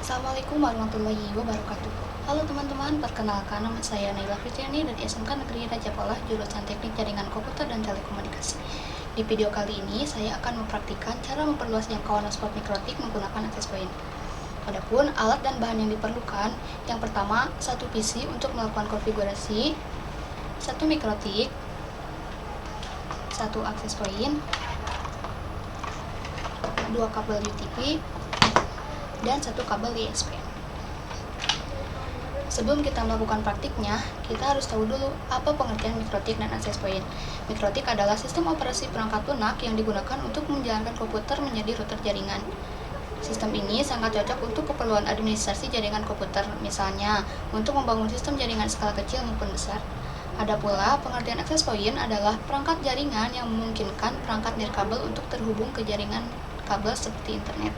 Assalamualaikum warahmatullahi wabarakatuh. Halo teman-teman, perkenalkan nama saya Naila Fitriani dari SMK Negeri Raja Polah, jurusan Teknik Jaringan Komputer dan Telekomunikasi. Di video kali ini, saya akan mempraktikkan cara memperluas jangkauan hotspot mikrotik menggunakan access point. Adapun alat dan bahan yang diperlukan, yang pertama, satu PC untuk melakukan konfigurasi, satu mikrotik, satu access point, dua kabel UTP, dan satu kabel ISP. Sebelum kita melakukan praktiknya, kita harus tahu dulu apa pengertian mikrotik dan access point. Mikrotik adalah sistem operasi perangkat lunak yang digunakan untuk menjalankan komputer menjadi router jaringan. Sistem ini sangat cocok untuk keperluan administrasi jaringan komputer, misalnya untuk membangun sistem jaringan skala kecil maupun besar. Ada pula pengertian access point adalah perangkat jaringan yang memungkinkan perangkat nirkabel untuk terhubung ke jaringan kabel seperti internet.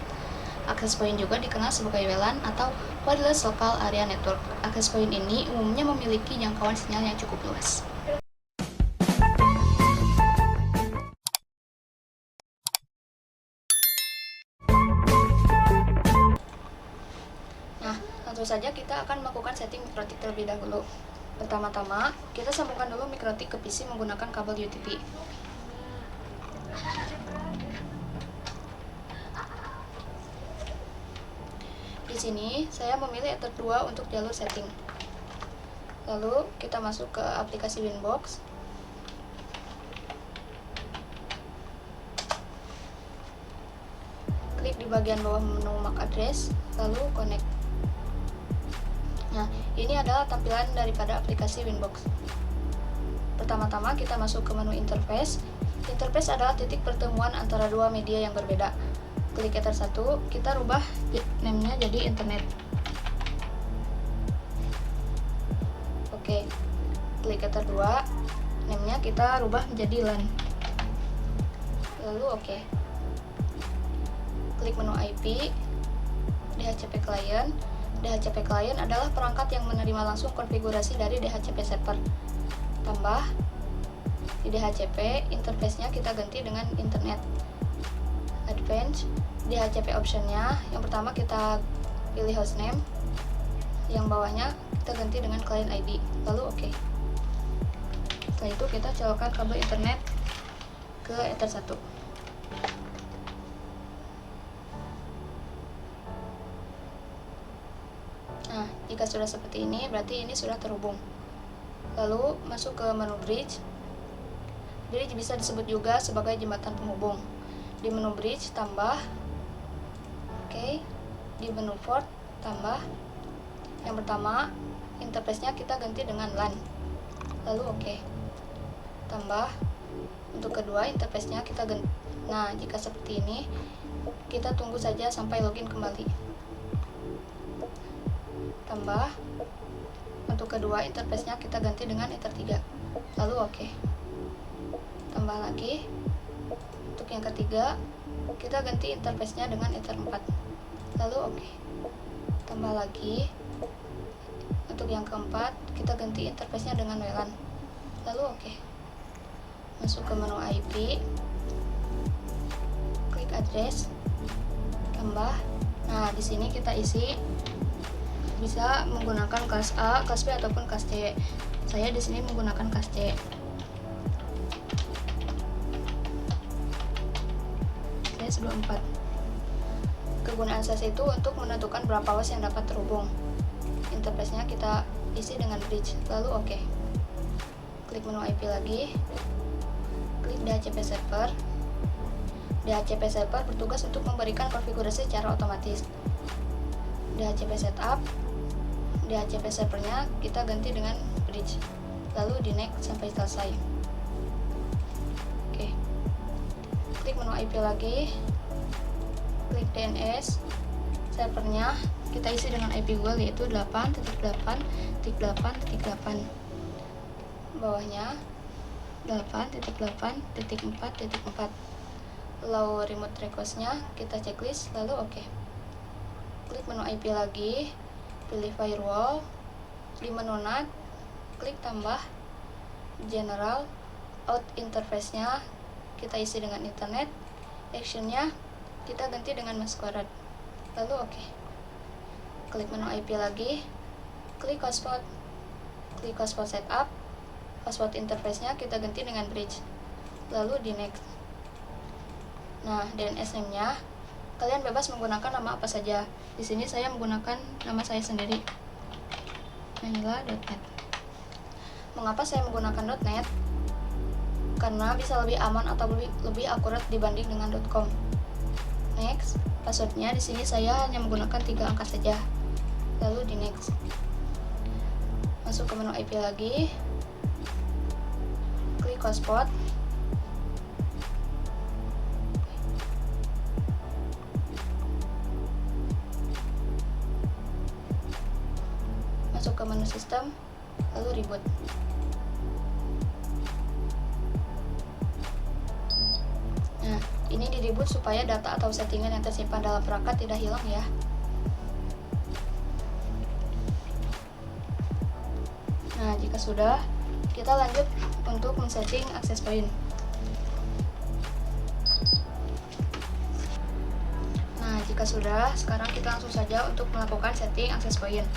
Access point juga dikenal sebagai WLAN atau Wireless Local Area Network. Access point ini umumnya memiliki jangkauan sinyal yang cukup luas. Nah, langsung saja kita akan melakukan setting mikrotik terlebih dahulu. Pertama-tama, kita sambungkan dulu mikrotik ke PC menggunakan kabel UTP. Di sini saya memilih Ether 2 untuk jalur setting. Lalu kita masuk ke aplikasi Winbox. Klik di bagian bawah menu MAC address, lalu connect. Nah, ini adalah tampilan daripada aplikasi Winbox. Pertama-tama kita masuk ke menu interface. Interface adalah titik pertemuan antara dua media yang berbeda. Klik Ether 1, kita rubah name-nya jadi internet. Oke, klik Ether 2, name-nya kita rubah menjadi LAN. Lalu oke. Klik menu IP, DHCP client. DHCP client adalah perangkat yang menerima langsung konfigurasi dari DHCP server. Tambah, di DHCP, interface-nya kita ganti dengan internet. Advanced, DHCP optionnya yang pertama kita pilih hostname, yang bawahnya kita ganti dengan client ID, lalu oke. Setelah itu kita colokkan kabel internet ke Ether 1. Nah, jika sudah seperti ini berarti ini sudah terhubung. Lalu masuk ke menu bridge. Bridge bisa disebut juga sebagai jembatan penghubung. Di menu bridge tambah, oke. Di menu port tambah. Yang pertama, interface-nya kita ganti dengan LAN, lalu oke. Tambah, untuk kedua interface-nya kita ganti. Nah, jika seperti ini, kita tunggu saja sampai login kembali. Tambah, untuk kedua interface-nya kita ganti dengan Ether 3, lalu oke. Tambah lagi. Untuk yang ketiga, kita ganti interface-nya dengan Ether 4, lalu oke. Tambah lagi. Untuk yang keempat, kita ganti interface-nya dengan WLAN, lalu oke. Masuk ke menu IP, klik address, tambah. Nah, di sini kita isi bisa menggunakan kelas A, kelas B ataupun kelas C. Saya di sini menggunakan kelas C. S24. Kegunaan SAS itu untuk menentukan berapa was yang dapat terhubung. Interface-nya kita isi dengan bridge, lalu oke. Klik menu IP lagi, klik DHCP server. DHCP server bertugas untuk memberikan konfigurasi secara otomatis. DHCP setup, DHCP servernya kita ganti dengan bridge, lalu di next sampai selesai. Oke. Klik menu IP lagi, klik DNS, servernya kita isi dengan IP Google yaitu 8.8.8.8, bawahnya 8.8.4.4. Lalu remote request-nya kita checklist, lalu oke. Klik menu IP lagi, pilih firewall, di menu NAT, klik tambah, general, out interface-nya kita isi dengan internet, actionnya kita ganti dengan masquerade, lalu oke. klik menu IP lagi, klik hotspot setup, hotspot interface-nya kita ganti dengan bridge, lalu di next. Nah, DNS name-nya kalian bebas menggunakan nama apa saja. Di sini saya menggunakan nama saya sendiri, manila.net. Mengapa saya menggunakan .net? Karena bisa lebih aman atau lebih akurat dibanding dengan .com. Next, passwordnya di sini saya hanya menggunakan 3 angka saja. Lalu di next. Masuk ke menu IP lagi, klik hotspot, masuk ke menu sistem, lalu reboot. Nah, ini di reboot supaya data atau settingan yang tersimpan dalam perangkat tidak hilang ya. Nah, jika sudah, kita lanjut untuk men-setting access point. Nah, jika sudah, sekarang kita langsung saja untuk melakukan setting access point.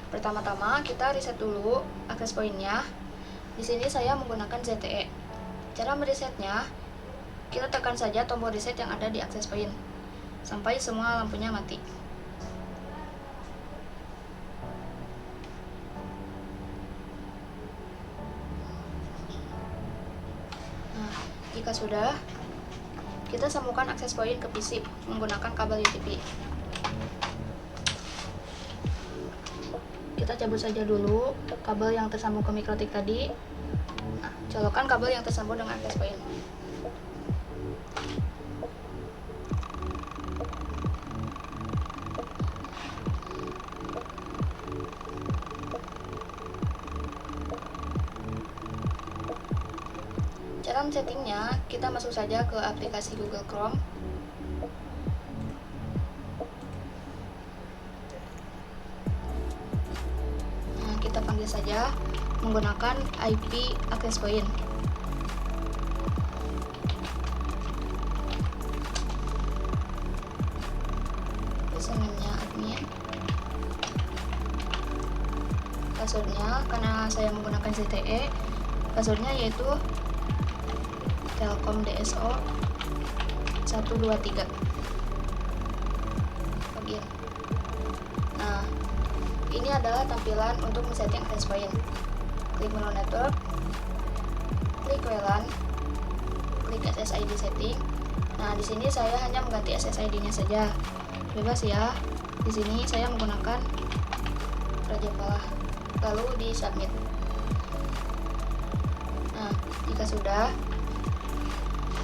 Pertama-tama kita reset dulu access point-nya. Di sini saya menggunakan ZTE. Cara meresetnya, kita tekan saja tombol reset yang ada di access point sampai semua lampunya mati. Nah, jika sudah, kita sambungkan access point ke PC menggunakan kabel UTP. Kita cabut saja dulu kabel yang tersambung ke mikrotik tadi. Nah, colokkan kabel yang tersambung dengan access point. Cara men-settingnya, kita masuk saja ke aplikasi Google Chrome. Kita panggil saja menggunakan IP access point. Username-nya admin. Passwordnya, karena saya menggunakan ZTE, passwordnya yaitu Telkom DSO 123. Login. Nah, ini adalah tampilan untuk men-setting access point. Klik menu network, klik WLAN, klik SSID setting. Nah, di sini saya hanya mengganti SSID-nya saja. Bebas ya. Di sini saya menggunakan Raja Palah. Lalu di submit. Nah, jika sudah,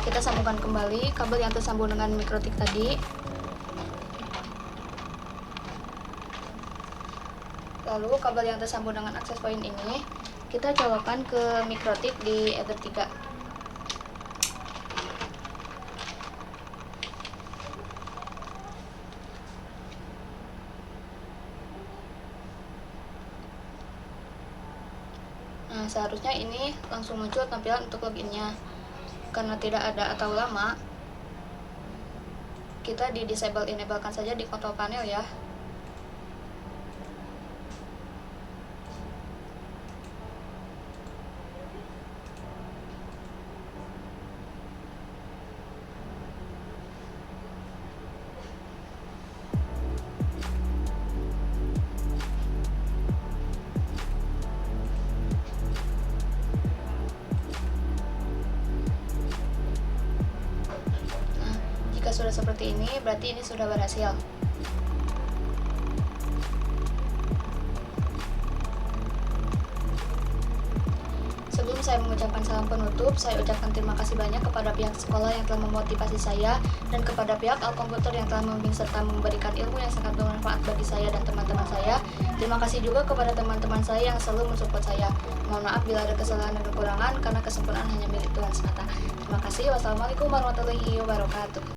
kita sambungkan kembali kabel yang tersambung dengan mikrotik tadi. Lalu kabel yang tersambung dengan access point ini kita colokkan ke mikrotik di Ether 3. Nah, seharusnya ini langsung muncul tampilan untuk loginnya. Karena tidak ada atau lama, kita di disable enablekan saja di control panel ya. Jika sudah seperti ini, berarti ini sudah berhasil. Sebelum saya mengucapkan salam penutup, saya ucapkan terima kasih banyak kepada pihak sekolah yang telah memotivasi saya dan kepada pihak Alkomputer yang telah membimbing serta memberikan ilmu yang sangat bermanfaat bagi saya dan teman-teman saya. Terima kasih juga kepada teman-teman saya yang selalu mensupport saya. Mohon maaf bila ada kesalahan dan kekurangan, karena kesempurnaan hanya milik Tuhan semata. Terima kasih. Wassalamualaikum warahmatullahi wabarakatuh.